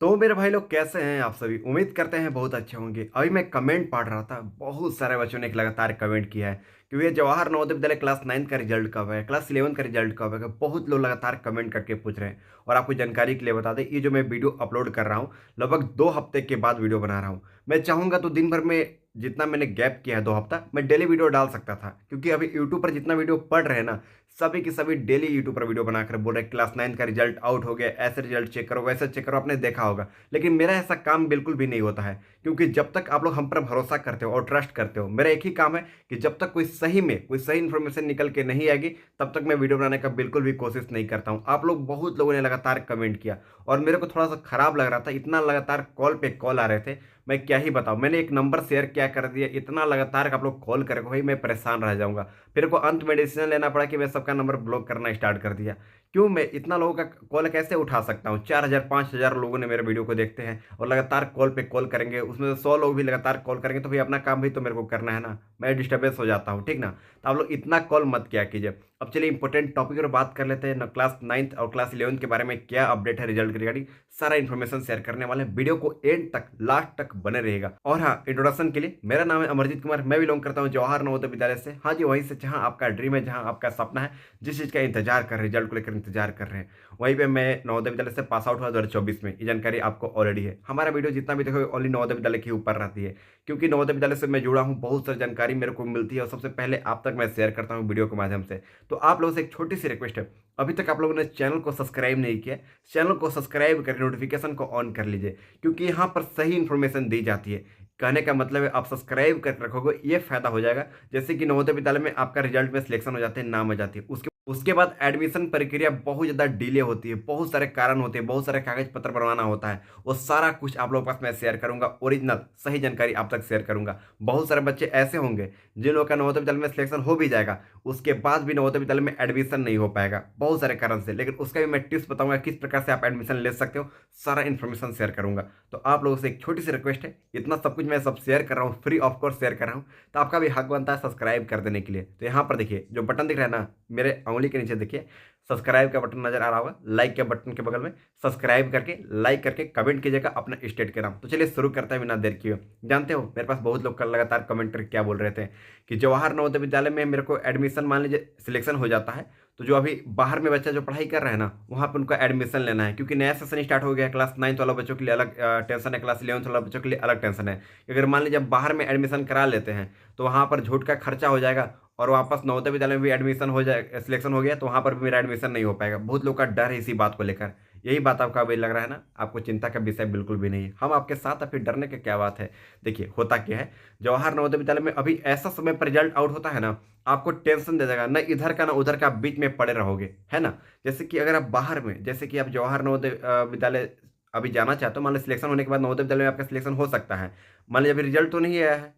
तो मेरे भाई लोग कैसे हैं आप सभी। उम्मीद करते हैं बहुत अच्छे होंगे। अभी मैं कमेंट पढ़ रहा था, बहुत सारे बच्चों ने एक लगातार कमेंट किया है कि ये जवाहर नवोदय विद्यालय क्लास 9 का रिजल्ट कब है, क्लास 11 का रिजल्ट कब है। बहुत लोग लगातार कमेंट करके पूछ रहे हैं। और आपको जानकारी के लिए बता दें, ये जो मैं वीडियो अपलोड कर रहा हूँ, लगभग 2 हफ्ते के बाद वीडियो बना रहा हूँ। मैं चाहूँगा तो दिन भर में जितना मैंने गैप किया है 2 हफ्ता, मैं डेली वीडियो डाल सकता था, क्योंकि अभी यूट्यूब पर जितना वीडियो पढ़ रहे हैं ना, सभी की सभी डेली यूट्यूब पर वीडियो बनाकर बोल रहे हैं क्लास 9 का रिजल्ट आउट हो गया, ऐसे रिजल्ट चेक करो वैसे चेक करो। आपने देखा होगा, लेकिन मेरा ऐसा काम बिल्कुल भी नहीं होता है, क्योंकि जब तक आप लोग हम पर भरोसा करते हो और ट्रस्ट करते हो, मेरा एक ही काम है कि जब तक कोई सही इन्फॉर्मेशन निकल के नहीं आएगी, तब तक मैं वीडियो बनाने का बिल्कुल भी कोशिश नहीं करता हूँ। आप लोग बहुत लोगों ने लगातार कमेंट किया और मेरे को थोड़ा सा खराब लग रहा था, इतना लगातार कॉल पे कॉल आ रहे थे। मैं क्या ही बताऊं, मैंने एक नंबर शेयर क्या कर दिया, इतना लगातार आप लोग कॉल करेंगे भाई मैं परेशान रह जाऊंगा। फिर को अंत में डिसीजन लेना पड़ा कि मैं सबका नंबर ब्लॉक करना स्टार्ट कर दिया। क्यों, मैं इतना लोगों का कॉल कैसे उठा सकता हूँ। 4,000 5,000 लोगों ने मेरे वीडियो को देखते हैं और लगातार कॉल पे कॉल करेंगे, उसमें से 100 लोग भी लगातार कॉल करेंगे, तो भाई अपना काम भी तो मेरे को करना है ना। मैं डिस्टर्बेंस हो जाता हूँ, ठीक ना। तो आप लोग इतना कॉल मत किया कीजिए। अब चलिए इंपॉर्टेंट टॉपिक पर बात कर लेते हैं ना, क्लास 9th और क्लास 11th के बारे में क्या अपडेट है रिजल्ट के रिगार्डिंग। सारा इन्फॉर्मेशन शेयर करने वाले हैं, वीडियो को एंड तक लास्ट तक बने रहेगा। और हाँ, इंट्रोडक्शन के लिए, मेरा नाम है अमरजीत कुमार, मैं बिलोंग करता हूँ जवाहर नवोदय विद्यालय से। हाँ जी, वहीं से जहाँ आपका ड्रीम है, जहाँ आपका सपना है, जिस चीज़ का इंतजार कर रहे हैं, रिजल्ट को लेकर इंतजार कर रहे हैं, वहीं पे मैं नवोदय विद्यालय से पास आउट हुआ 2024 में। ये जानकारी आपको ऑलरेडी है। हमारा वीडियो जितना भी देखोगे ओनली नवोदय विद्यालय के ऊपर रहती है, क्योंकि नवोदय विद्यालय से मैं जुड़ा हूँ, बहुत सारी जानकारी मेरे को मिलती है और सबसे पहले आप तक मैं शेयर करता हूँ वीडियो के माध्यम से। तो आप लोगों से एक छोटी सी रिक्वेस्ट है, अभी तक आप लोगों ने चैनल को सब्सक्राइब नहीं किया, चैनल को सब्सक्राइब करके नोटिफिकेशन को ऑन कर लीजिए, क्योंकि यहाँ पर सही इन्फॉर्मेशन दी जाती है। कहने का मतलब है, आप सब्सक्राइब करके रखोगे, ये फायदा हो जाएगा। जैसे कि नवोदय विद्यालय में आपका रिजल्ट में सिलेक्शन हो जाते हैं, नाम आ जाती है, उसके बाद एडमिशन प्रक्रिया बहुत ज़्यादा डिले होती है, बहुत सारे कारण होते हैं, बहुत सारे कागज पत्र बनवाना होता है। वो सारा कुछ आप लोगों के पास मैं शेयर करूंगा, ओरिजिनल सही जानकारी आप तक शेयर करूंगा। बहुत सारे बच्चे ऐसे होंगे जिन लोगों का नवोदय विद्यालय में सिलेक्शन हो भी जाएगा, उसके बाद भी नवोदय विद्यालय में एडमिशन नहीं हो पाएगा, बहुत सारे कारण से। लेकिन उसका भी मैं टिप्स बताऊंगा, किस प्रकार से आप एडमिशन ले सकते हो, सारा इन्फॉर्मेशन शेयर करूंगा। तो आप लोगों से एक छोटी सी रिक्वेस्ट है, इतना सब कुछ मैं सब शेयर कर रहा हूँ, फ्री ऑफ कोर्स शेयर कर रहा हूँ, तो आपका भी हक बनता है सब्सक्राइब कर देने के लिए। तो यहाँ पर देखिए जो बटन दिख रहा है ना, मेरे उंगली के नीचे देखिए सब्सक्राइब का बटन नजर आ रहा होगा, लाइक के बटन के बगल में सब्सक्राइब करके लाइक करके कमेंट कीजिएगा अपना स्टेट के नाम। तो चलिए शुरू करते हैं बिना देर किए। जानते हो, मेरे पास बहुत लोग कल लगातार कमेंट करके क्या बोल रहे थे कि जवाहर नवोदय विद्यालय में मेरे को एडमिशन, मान लीजिए सिलेक्शन हो जाता है, तो जो अभी बाहर में बच्चा जो पढ़ाई कर रहा है ना, वहाँ पर उनका एडमिशन लेना है, क्योंकि नया सेशन स्टार्ट हो गया है। क्लास 9th वाला बच्चों के लिए अलग टेंशन है, क्लास 11th वाला बच्चों के लिए अलग टेंशन है। अगर मान लीजिए बाहर में एडमिशन करा लेते हैं, तो वहाँ पर झूठ का खर्चा हो जाएगा, और वापस नवोदय विद्यालय में भी एडमिशन हो जाए, सिलेक्शन हो गया, तो वहाँ पर भी मेरा एडमिशन नहीं हो पाएगा। बहुत लोग का डर है इसी बात को लेकर। यही बात आपका अभी लग रहा है ना, आपको चिंता का विषय बिल्कुल भी नहीं है, हम आपके साथ। फिर डरने की क्या बात है। देखिए होता क्या है, जवाहर नवोदय विद्यालय में अभी ऐसा समय पर रिजल्ट आउट होता है ना, आपको टेंशन दे देगा, ना इधर का ना उधर का, बीच में पड़े रहोगे, है ना। जैसे कि अगर आप बाहर में, जैसे कि आप जवाहर नवोदय विद्यालय अभी जाना चाहते हो, मान लो सिलेक्शन होने के बाद नवोदय विद्यालय में आपका सिलेक्शन हो सकता है। मान लीजिए अभी रिजल्ट तो नहीं आया है,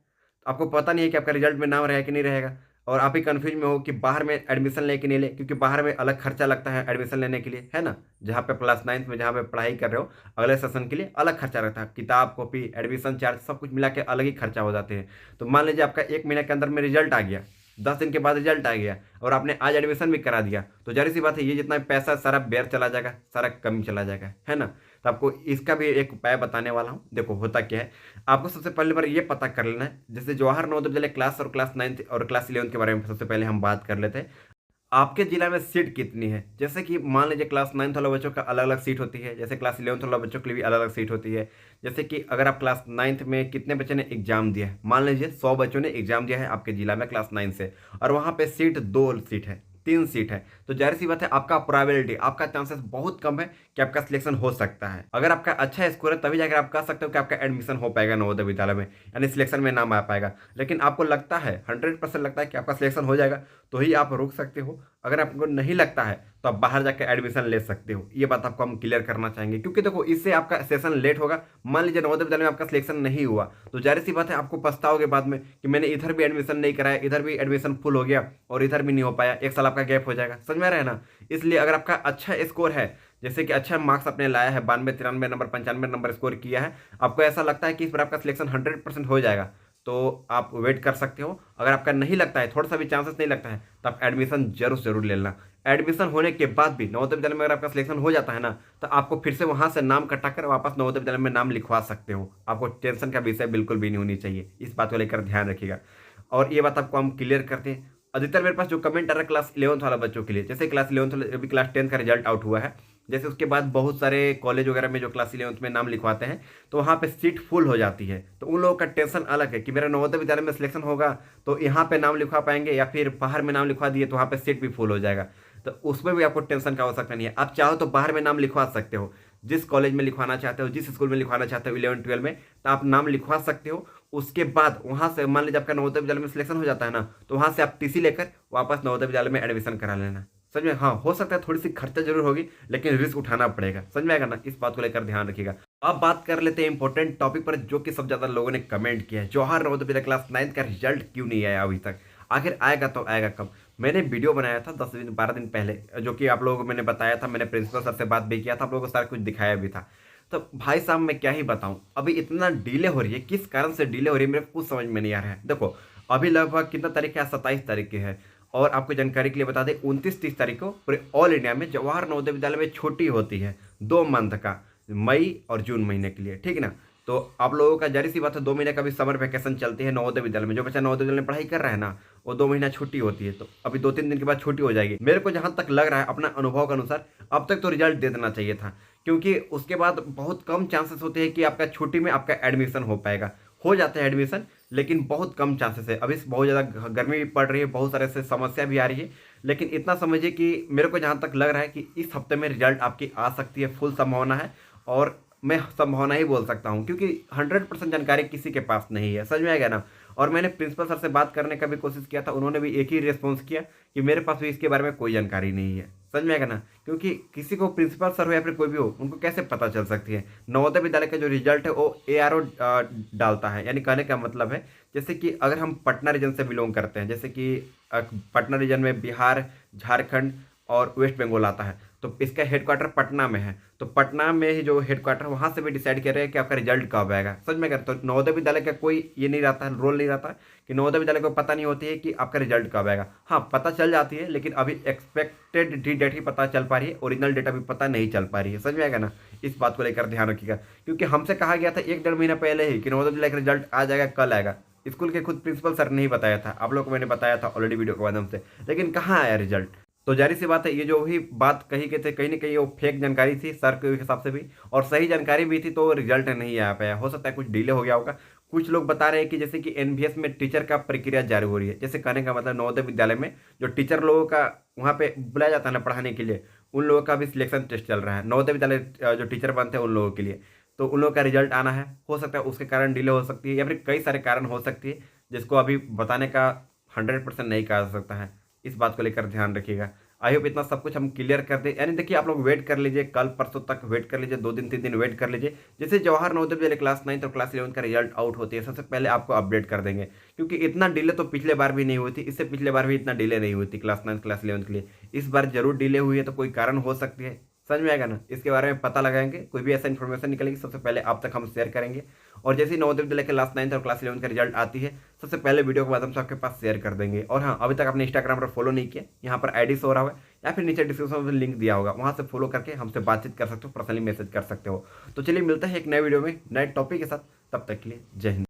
आपको पता नहीं है कि आपका रिजल्ट में नाम रहेगा कि नहीं रहेगा, और आप ही कंफ्यूज में हो कि बाहर में एडमिशन ले कि नहीं ले, क्योंकि बाहर में अलग खर्चा लगता है एडमिशन लेने के लिए, है ना। जहाँ पे क्लास 9th में जहाँ पे पढ़ाई कर रहे हो, अगले सेशन के लिए अलग खर्चा रहता है, किताब कॉपी एडमिशन चार्ज सब कुछ मिला के अलग ही खर्चा हो जाते हैं। तो मान लीजिए आपका 1 महीने के अंदर में रिजल्ट आ गया, 10 दिन के बाद रिजल्ट आ गया, और आपने आज एडमिशन भी करा दिया, तो जाहिर सी बात है ये जितना पैसा सारा बेर चला जाएगा, सारा कम चला जाएगा, है ना। तो आपको इसका भी एक उपाय बताने वाला हूँ। देखो होता क्या है, आपको सबसे पहले बार ये पता कर लेना है, जैसे जवाहर नवोदय विद्यालय क्लास और क्लास 9th और क्लास 11th के बारे में सबसे पहले हम बात कर लेते हैं। आपके जिला में सीट कितनी है, जैसे कि मान लीजिए क्लास 9th वाले बच्चों का अलग अलग सीट होती है, जैसे क्लास 11th वाले बच्चों के लिए भी अलग अलग सीट होती है। जैसे कि अगर आप क्लास 9th में कितने बच्चे ने एग्जाम दिया है, मान लीजिए 100 बच्चों ने एग्जाम दिया है आपके जिला में क्लास 9 से, और वहाँ पे सीट 2 सीट है, 3 सीट है, तो जाहिर सी बात है आपका प्रोबेबिलिटी, आपका चांसेस बहुत कम है कि आपका सिलेक्शन हो सकता है। अगर आपका अच्छा स्कोर है तभी जाकर आप कह सकते हो कि आपका एडमिशन हो पाएगा नवोदय विद्यालय में, यानी सिलेक्शन में नाम आ पाएगा। लेकिन आपको लगता है 100% लगता है कि आपका सिलेक्शन हो जाएगा, तो ही आप रुक सकते हो। अगर आपको नहीं लगता है तो आप बाहर जाकर एडमिशन ले सकते हो। ये बात आपको हम क्लियर करना चाहेंगे, क्योंकि देखो इससे आपका सेशन लेट होगा। मान लीजिए नवोदय विद्यालय में आपका सिलेक्शन नहीं हुआ, तो जाहिर सी बात है आपको पछताओगे बाद में कि मैंने इधर भी एडमिशन नहीं कराया, इधर भी एडमिशन फुल हो गया और इधर भी नहीं हो पाया, 1 साल आपका गैप हो जाएगा। समझ में आ रहा है ना। इसलिए अगर आपका अच्छा स्कोर है, जैसे कि अच्छा मार्क्स आपने लाया है, 92 93 नंबर 95 नंबर स्कोर किया है, आपको ऐसा लगता है कि इस बार आपका सिलेक्शन 100% हो जाएगा, तो आप वेट कर सकते हो। अगर आपका नहीं लगता है, थोड़ा सा भी चांसेस नहीं लगता है, तो आप एडमिशन जरूर जरूर ले लेना। एडमिशन होने के बाद भी नवोदय विद्यालय में अगर आपका सिलेक्शन हो जाता है ना, तो आपको फिर से वहाँ से नाम कटाकर वापस नवोदय विद्यालय में नाम लिखवा सकते हो। आपको टेंशन का विषय बिल्कुल भी नहीं होनी चाहिए, इस बात को लेकर ध्यान रखिएगा। और ये बात आपको हम क्लियर करते हैं। अधिकतर मेरे पास जो कमेंट आ रहा है क्लास 11th वाला बच्चों के लिए, जैसे क्लास 11th अभी क्लास 10 का रिजल्ट आउट हुआ है, जैसे उसके बाद बहुत सारे कॉलेज वगैरह में जो क्लास 11th में नाम लिखवाते हैं, तो वहाँ पे सीट फुल हो जाती है। तो उन लोगों का टेंशन अलग है कि मेरा नवोदय विद्यालय में सिलेक्शन होगा तो यहाँ पे नाम लिखवा पाएंगे, या फिर बाहर में नाम लिखवा दिए तो वहाँ पे सीट भी फुल हो जाएगा। तो उसमें भी आपको टेंशन का आवश्यकता नहीं है। आप चाहो तो बाहर में नाम लिखवा सकते हो, जिस कॉलेज में लिखवाना चाहते हो, जिस स्कूल में लिखवाना चाहते हो 11 12 में, तो आप नाम लिखवा सकते हो। उसके बाद वहाँ से मान लीजिए आपका नवोदय विद्यालय में सिलेक्शन हो जाता है ना, तो वहाँ से आप टीसी लेकर वापस नवोदय विद्यालय में एडमिशन करा लेना। समझ में? हाँ, हो सकता है थोड़ी सी खर्चा जरूर होगी, लेकिन रिस्क उठाना पड़ेगा। समझ में आएगा ना? इस बात को लेकर ध्यान रखिएगा। अब बात कर लेते हैं इंपॉर्टेंट टॉपिक पर, जो कि सबसे ज्यादा लोगों ने कमेंट किया है। जवाहर नवोदय विद्यालय क्लास 9 का रिजल्ट क्यों नहीं आया अभी तक? आखिर आएगा तो आएगा कब? मैंने वीडियो बनाया था 10 दिन 12 दिन पहले, जो कि आप लोगों को मैंने बताया था, मैंने प्रिंसिपल सर से बात भी किया था, आप लोगों को सारा कुछ दिखाया भी था। तो भाई साहब मैं क्या ही बताऊं, अभी इतना डिले हो रही है, किस कारण से डिले हो रही है मेरे को कुछ समझ में नहीं आ रहा है। देखो, अभी लगभग कितना तारीख है? 27 तारीख की है। और आपको जानकारी के लिए बता दें, 29 30 तारीख को पूरे ऑल इंडिया में जवाहर नवोदय विद्यालय में छुट्टी होती है 2 मंथ का, मई और जून महीने के लिए, ठीक है ना। तो आप लोगों का जारी सी बात है, 2 महीने का भी समर वैकेशन चलती है नवोदय विद्यालय में। जो बच्चा नवोदय विद्यालय में पढ़ाई कर रहा है ना, वो 2 महीना छुट्टी होती है। तो अभी 2 3 दिन के बाद छुट्टी हो जाएगी। मेरे को जहां तक लग रहा है अपना अनुभव के अनुसार, अब तक तो रिजल्ट दे देना चाहिए था, क्योंकि उसके बाद बहुत कम चांसेस होते हैं कि आपका छुट्टी में आपका एडमिशन हो पाएगा। हो जाता है एडमिशन, लेकिन बहुत कम चांसेस है। अभी बहुत ज़्यादा गर्मी भी पड़ रही है, बहुत सारे से समस्या भी आ रही है, लेकिन इतना समझिए कि मेरे को जहाँ तक लग रहा है कि इस हफ्ते में रिजल्ट आपकी आ सकती है, फुल संभावना है। और मैं संभावना ही बोल सकता हूँ, क्योंकि 100% जानकारी किसी के पास नहीं है। समझ में आएगा ना। और मैंने प्रिंसिपल सर से बात करने का भी कोशिश किया था, उन्होंने भी एक ही रिस्पॉन्स किया कि मेरे पास भी इसके बारे में कोई जानकारी नहीं है। समझ में आएगा ना, क्योंकि किसी को प्रिंसिपल सर हो या फिर कोई भी हो, उनको कैसे पता चल सकती है? नवोदय विद्यालय का जो रिजल्ट है वो ARO डालता है। यानी कहने का मतलब है, जैसे कि अगर हम पटना रीजन से बिलोंग करते हैं, जैसे कि पटना रीजन में बिहार, झारखंड और वेस्ट बंगाल आता है, तो इसका हेडक्वार्टर पटना में है। तो पटना में ही जो हेडक्वार्टर, वहाँ से भी डिसाइड कर रहे हैं कि आपका रिजल्ट कब आएगा। समझ में? कर तो नवोदय विद्यालय का कोई ये नहीं रहता है, रोल नहीं रहता है कि नवोदय विद्यालय को पता नहीं होती है कि आपका रिजल्ट कब आएगा। हाँ, पता चल जाती है, लेकिन अभी एक्सपेक्टेड डी डेट ही पता चल पा रही है, ओरिजिनल डेट अभी पता नहीं चल पा रही है। समझ में आएगा ना? इस बात को लेकर ध्यान रखिएगा, क्योंकि हमसे कहा गया था 1 1.5 महीना पहले ही कि नवोदय विद्यालय का रिजल्ट आ जाएगा, कल आएगा। स्कूल के खुद प्रिंसिपल सर ने ही बताया था, आप लोग को मैंने बताया था ऑलरेडी वीडियो के माध्यम से, लेकिन कहाँ आया रिजल्ट? तो जारी सी बात है, ये जो भी बात कही गई थी, कहीं ना कहीं वो फेक जानकारी थी सर के हिसाब से भी, और सही जानकारी भी थी, तो रिजल्ट नहीं आ पाया। हो सकता है कुछ डिले हो गया होगा। कुछ लोग बता रहे हैं कि जैसे कि NVS में टीचर का प्रक्रिया जारी हो रही है। जैसे कहने का मतलब, नवोदय विद्यालय में जो टीचर लोगों का वहाँ पे बुलाया जाता है ना पढ़ाने के लिए, उन लोगों का भी सिलेक्शन टेस्ट चल रहा है। नवोदय विद्यालय जो टीचर बनते हैं उन लोगों के लिए, तो उन लोगों का रिजल्ट आना है। हो सकता है उसके कारण डिले हो सकती है, या फिर कई सारे कारण हो सकती है, जिसको अभी बताने का 100% नहीं कहा जा सकता है। इस बात को लेकर ध्यान रखिएगा। आई होप इतना सब कुछ हम क्लियर कर दें। यानी देखिए, आप लोग वेट कर लीजिए, कल परसों तक वेट कर लीजिए, 2 दिन 3 दिन वेट कर लीजिए। जैसे जवाहर नवोदय विद्यालय क्लास 9 और क्लास 11 का रिजल्ट आउट होती है, सबसे पहले आपको अपडेट कर देंगे। क्योंकि इतना डिले तो पिछले बार भी नहीं हुई थी, इससे पिछले बार भी इतना डिले नहीं हुई थी क्लास 9 क्लास 11 के लिए। इस बार जरूर डिले हुई है, तो कोई कारण हो सकती है। समझ में आएगा ना? इसके बारे में पता लगाएंगे, कोई भी ऐसा इन्फॉर्मेशन निकलेगी सबसे पहले आप तक हम शेयर करेंगे। और जैसे ही नवोदय विद्यालय के क्लास 9 और क्लास 11 का रिजल्ट आती है, सबसे पहले वीडियो के माध्यम से आपके पास शेयर कर देंगे। और हाँ, अभी तक आपने इंस्टाग्राम पर फॉलो नहीं किया, यहाँ पर ID शो हो रहा है, या फिर नीचे डिस्क्रिप्शन में लिंक दिया होगा, वहाँ से फॉलो करके हमसे बातचीत कर सकते हो, पर्सनली मैसेज कर सकते हो। तो चलिए, मिलता है एक नए वीडियो में नए टॉपिक के साथ। तब तक के लिए जय हिंद।